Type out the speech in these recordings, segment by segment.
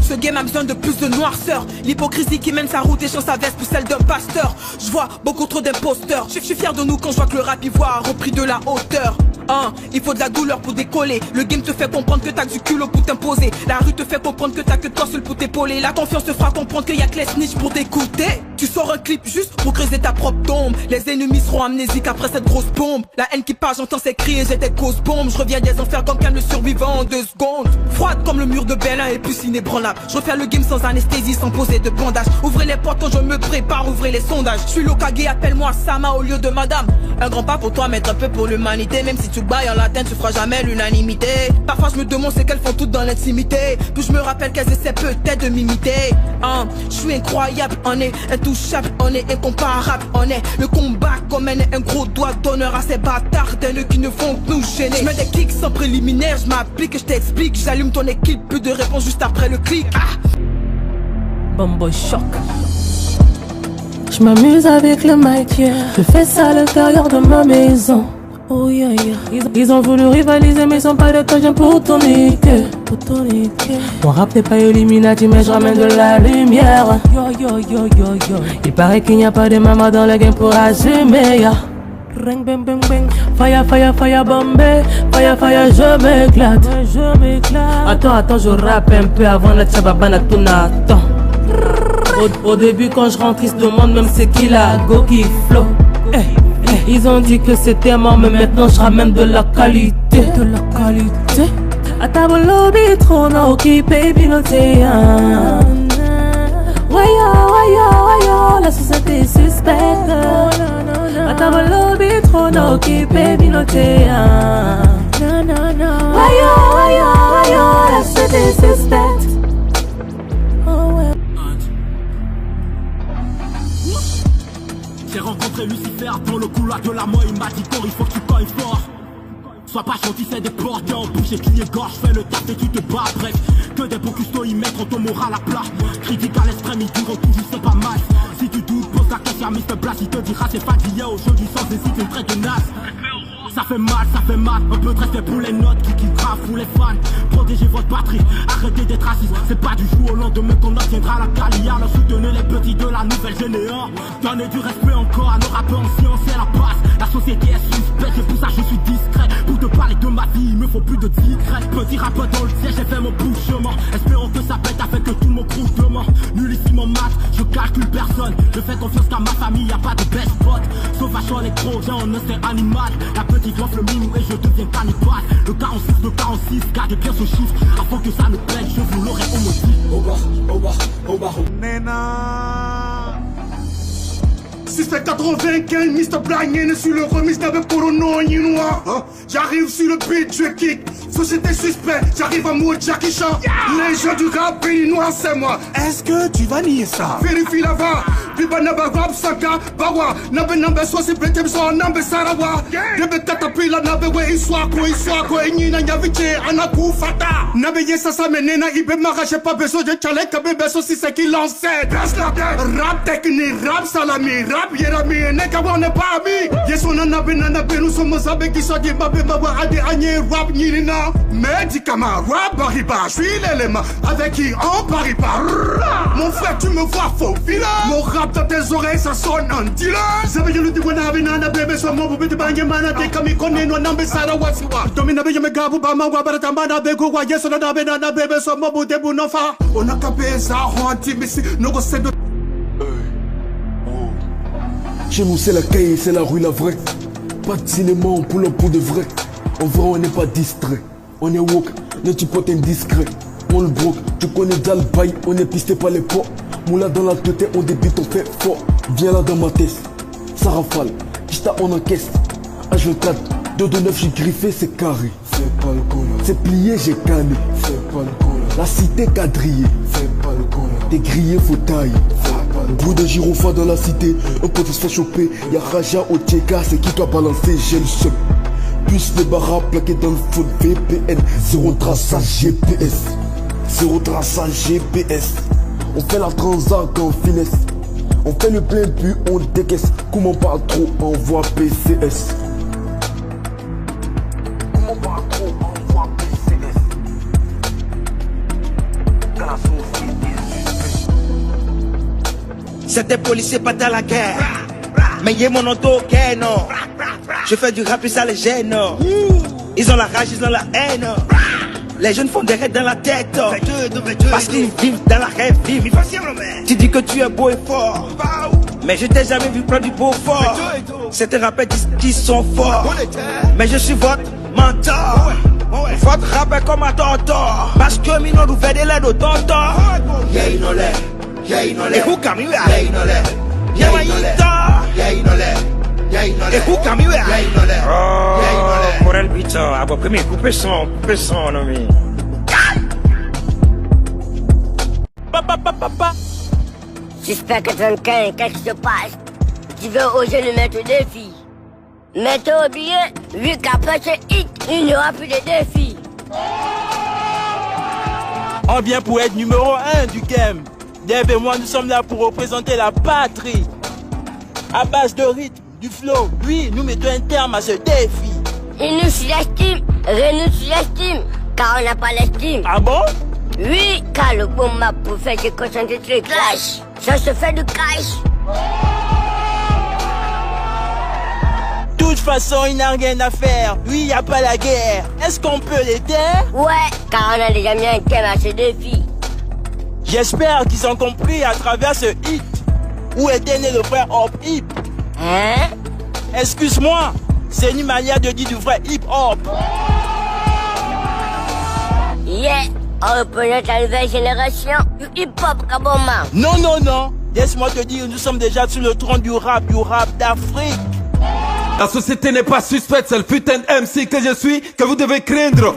Ce game a besoin de plus de noirceur. L'hypocrisie qui mène sa route échange sa veste pour celle d'un pasteur. Je vois beaucoup trop d'imposteurs. Je suis fier de nous quand je vois que le rap ivoire a repris de la hauteur. Il faut de la douleur pour décoller. Le game te fait comprendre que t'as du culot pour t'imposer. La rue te fait comprendre que t'as que toi seul pour t'épauler. La confiance te fera comprendre qu'il y a que les snitch pour t'écouter. Tu sors un clip juste pour creuser ta propre tombe. Les ennemis seront amnésiques après cette grosse bombe. La haine qui part, j'entends ses cris et j'étais cause bombe. Je reviens des enfers comme le survivant en 2 secondes. Froide comme le mur de Berlin et plus inébranlable. Je refais le game sans anesthésie, sans poser de bandage. Ouvrez les portes quand je me prépare, ouvrez les sondages. Je suis l'Okage, appelle-moi Sama au lieu de madame. Un grand pas pour toi, mettre un peu pour l'humanité. Même si tu bailles en latin, tu feras jamais l'unanimité. Parfois je me demande ce qu'elles font toutes dans l'intimité. Puis je me rappelle qu'elles essaient peut-être de m'imiter. Je suis incroyable, on est intouchable, on est incomparable, on est le combat qu'on mène, un gros doigt d'honneur à ces bâtards d'haineux qui ne font que nous gêner. Je mets des kicks sans préliminaire, je m'applique, je t'explique. J'allume ton équipe, plus de réponse juste après le clic. Bombo choc. Je m'amuse avec le mic, yeah. Je fais ça à l'intérieur de ma maison. Oh yeah yeah. Ils ont voulu rivaliser mais ils sont pas de temps pour ton niquer. Mon rap n'est pas Illuminati mais je ramène de la lumière. Yo. Il paraît qu'il n'y a pas de maman dans le game pour assumer, yeah. Ring bang bang bang. Fire bombé. Fire je m'éclate. Attends je rappe un peu avant la tchababana tunata. Au début quand je rentre ils se demandent même c'est qui la go qui flow. Ils ont dit que c'était mort mais maintenant je ramène de la qualité. À table lobby trop no qui paye piloté. Wayo, la société suspecte. À table lobby trop no qui paye piloté. Wayo, la société suspecte. J'ai rencontré Lucifer dans le couloir de la mort. Il m'a dit il faut que tu coilles fort. Sois pas gentil, c'est des portes en bouche et qui égorge. Fais le taf et tu te bats, bref. Que des beaux custos y mettront ton moral à plat. Critique à l'extrême, ils diront toujours c'est pas mal. Si tu doutes, pose la question à Mr. Blast. Il te dira c'est fatigué au jeu du sens et si une traite de naze. Ça fait mal, un peu de respect pour les notes qui gravent ou les fans. Protégez votre patrie, arrêtez d'être raciste. C'est pas du jour au lendemain qu'on obtiendra la carrière. Soutenez les petits de la nouvelle génération. Donnez du respect encore à nos rappeurs anciens, c'est la base. La société est suspecte, c'est pour ça que je suis discret. Pour te parler de ma vie, il me faut plus de secrets. Petit rappeur dans le siège, j'ai fait mon bout de chemin. Espérons que ça pète avec tout mon crew demain. Nullissime en maths, je calcule personne. Je fais confiance qu'à ma famille, y'a pas de best spot. Sauvage en électro, j'ai un instinct animal. La petite lance le minou et je deviens cannibale. Le 46, gardez bien ce chiffre. Avant que ça ne pète, je vous l'aurai au motif. Oba. Nena. 695, Mr. Blind, sur le remix d'avec Corono Ninois. J'arrive sur le beat, je kick. Société suspect, j'arrive à mourir Jackie Chan. Les gens du rap béninois, c'est moi. Est-ce que tu vas nier ça? Vérifie là-bas. Biba naba rap saka, bawa. Nabe soit c'est peut-être ça, nabe sarawa. Debe tatapila nabe we iswako, enyina nyaviche, anaku fata. Nabe yesa sa menena, ibe marache pas besoin de chale, kabe beso si c'est qui l'ancêtre. Rap technique, rap salami, rap yerami, neka on n'est pas amis. Yes on a nabe, nous sommes abe qui sont des babé, bawa ade anye rap nirina. Médicament, rap bariba, je suis l'élément avec qui on parie pas. Mon frère, tu me vois faux vilain. Mon rap dans tes oreilles, ça sonne en dealer. J'avais le diwan avinana bébé, so mon bébé de banyamana, t'es comme il connaît, non, n'ambé sarawasiwa. Domina bébé, me gabu, bama, wabatamana, bego, yes, on a benana bébé, so mon bébé, bounofa. On a capé ça, on a timisi, no go c'est de. Chez nous, c'est la caille, c'est la rue, la vraie. Pas de cinéma, on pull up pour de vrai. En vrai, on n'est pas distrait. On est woke, ne tu potes indiscret. On le broke, tu connais déjà le bail, on est pisté par les pots. Moula dans la tête, on débite, on fait fort. Viens là dans ma tête, ça rafale. Kista, on encaisse. H24, 229, j'ai griffé, c'est carré. C'est pas le con là. C'est plié, j'ai canné. C'est pas le con là. La cité quadrillée. C'est pas le con là. T'es grillé, faut tailler. Bout de gyrophare dans la cité, un pote se fait choper. Y'a Raja au Tcheka, c'est qui doit balancer, j'ai le seum. Plus les barras plaqués dans le foot VPN. Zéro traçage GPS. Zéro traçage GPS. On fait la transac en finesse. On fait le plein puis on décaisse. Comment pas trop, envoie PCS. Comment pas trop, envoie PCS. C'était policier, pas dans la guerre. Mais y'a mon auto, ok, non. Je fais du rap et ça les gêne. Ils ont la rage, ils ont la haine. Les jeunes font des raids dans la tête. Parce qu'ils vivent dans la rêve, vivent. Tu dis que tu es beau et fort, mais je t'ai jamais vu prendre du beau fort. Certains rappeurs disent qu'ils sont forts, mais je suis votre mentor. Votre rappeur comme un tonton, parce que Mino nous fait des lèvres au tonton. Et who come here? Et who come here? Oh, pour el bicho, abo que me coupe son, non mais. J'espère que 35, qu'est-ce qui se passe? Tu veux oser lui mettre au défi? Mais t'as oublié, vu qu'après ce hit, il n'y aura plus de défi. On vient pour être numéro 1 du game. Dave et moi, nous sommes là pour représenter la patrie. À base de rythme, du flow, oui, nous mettons un terme à ce défi. Il nous sous-estime, Renou sous-estime, car on n'a pas l'estime. Ah bon? Oui, car le bon map pour faire que concentrer les clash, ça se fait du cash. De toute façon, il n'a rien à faire. Oui, il n'y a pas la guerre. Est-ce qu'on peut l'aider? Ouais, car on a déjà mis un thème à ce défi. J'espère qu'ils ont compris à travers ce hit. Où était né le vrai hop hip? Hein? Excuse-moi, c'est une manière de dire du vrai hip hop. Yeah, on représente la nouvelle génération du hip hop Kaboma. Non, non, non. Laisse-moi te dire, nous sommes déjà sur le trône du rap d'Afrique. La société n'est pas suspecte, c'est le putain de MC que je suis, que vous devez craindre.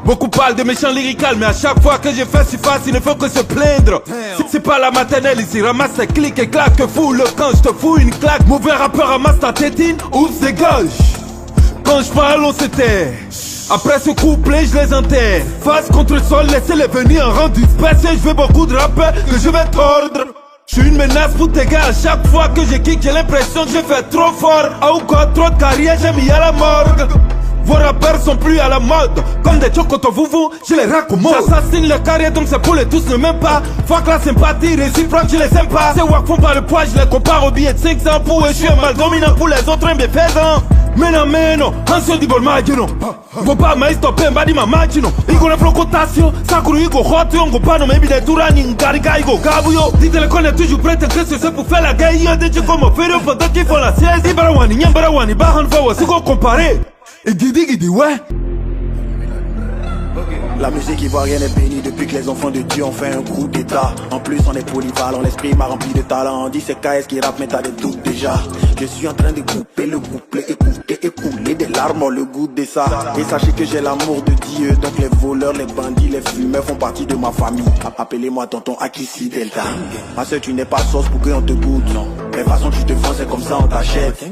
Beaucoup parlent de méchants lyrical, mais à chaque fois que je fais surface, il ne faut que se plaindre. C'est pas la maternelle ici, ramasse et clique et claque, fous le camp, je te fous une claque. Mauvais rappeur ramasse ta tétine, ouvre dégage. Quand je parle, on se tait. Après ce couplet, je les enterre. Face contre le sol, laissez-les venir en rang dispersé. Je veux beaucoup de rappeurs que je vais tordre. Je suis une menace pour tes gars, à chaque fois que je kick, j'ai l'impression que je fais trop fort. Ah ou quoi, trop de carrière, j'ai mis à la morgue. Vos rappeurs sont plus à la mode, comme des chocotos vous, je les raccommode. J'assassine le carrière, donc c'est pour les tous, ne m'aiment pas. Fuck la sympathie, réciproque, je les aime pas. Ces wack font pas le poids, je les compare au billet de 500 pour eux, je suis un mal dominant pour les autres, un béfaisant. Meno, ansio di bol magino. Boba mais stopé mbadi ma magino. Igo na flocotation, sakuru igo hot yo ngopano maybe de turani ngariga igo gabuyo. Dites le connaît toujours prêt que c'est pour faire la guerre. De tu comme faire pour d'autres qui font la sieste. Ibarawani, nyambarawani, bahan fawa, c'est quoi comparer? Et gidi ouais. La musique ivoirienne est bénie depuis que les enfants de Dieu ont fait un coup d'état. En plus on est polyvalent, l'esprit m'a rempli de talent. On dit c'est KS qui rappe mais t'as des doutes déjà. Je suis en train de couper le couplet, écouter et couler des larmes, le goût de ça. Et sachez que j'ai l'amour de Dieu, donc les voleurs, les bandits, les fumeurs font partie de ma famille. Appelez-moi tonton Akissi Delta. Ma soeur tu n'es pas sauce pour qu'on te goûte, non. Mais de toute façon tu te vends, c'est comme ça on t'achète.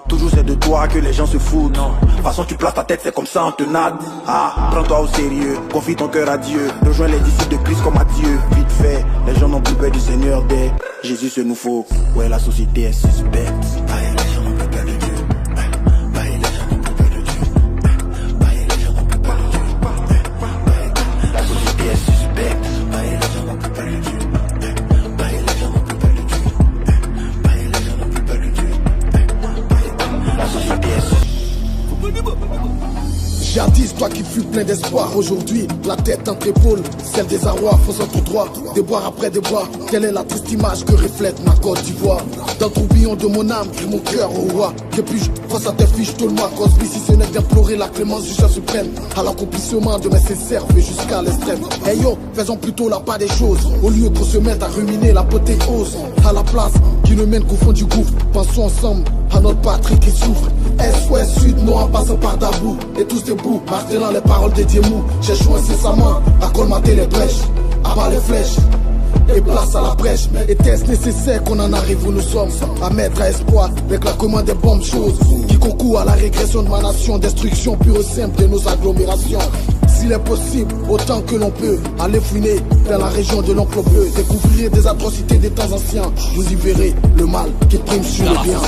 Toujours c'est de toi que les gens se foutent. De toute façon tu places ta tête, c'est comme ça on te nade. Ah, prends-toi au sérieux, confie ton cœur à Dieu. Rejoins les disciples de Christ comme à Dieu. Vite fait, les gens n'ont plus peur du Seigneur dès Jésus se nous faut. Ouais, la société est suspecte. Les gens n'ont plus peur de Dieu. Les gens n'ont plus peur de Dieu. Les gens n'ont plus peur de Dieu. La société est suspecte. Les gens n'ont plus peur de Dieu. Les gens n'ont plus peur de Dieu. Les gens n'ont plus peur de Dieu. La société est suspecte. Jadis, toi qui fus plein d'espoir, aujourd'hui, la tête entre épaules, celle des arrois, faisant tout droit, déboire après déboire. Quelle est la triste image que reflète ma Côte d'Ivoire? Dans le tourbillon de mon âme, crie mon cœur au roi. Que puis-je face à tes fiches, tout le mois, Cosby, si ce n'est d'implorer la clémence du chef suprême, à l'accomplissement de mes sincères, mais jusqu'à l'extrême. Hey yo, faisons plutôt la part des choses, au lieu qu'on se mette à ruminer la l'apothéose. À la place qui ne mène qu'au fond du gouffre, pensons ensemble à notre patrie qui souffre. Est, ouest, sud, nord, en passant par Dabou. Et tous debout, martelant les paroles des Diemou. Cherchons incessamment à colmater les brèches, abat les flèches et place à la brèche. Était-ce nécessaire qu'on en arrive où nous sommes, à mettre à espoir avec la commande des bombes choses qui concourent à la régression de ma nation, destruction pure et simple de nos agglomérations. S'il est possible, autant que l'on peut, aller fouiner dans la région de l'oncle bleu, découvrir des atrocités des temps anciens. Vous y verrez le mal qui prime sur le bien.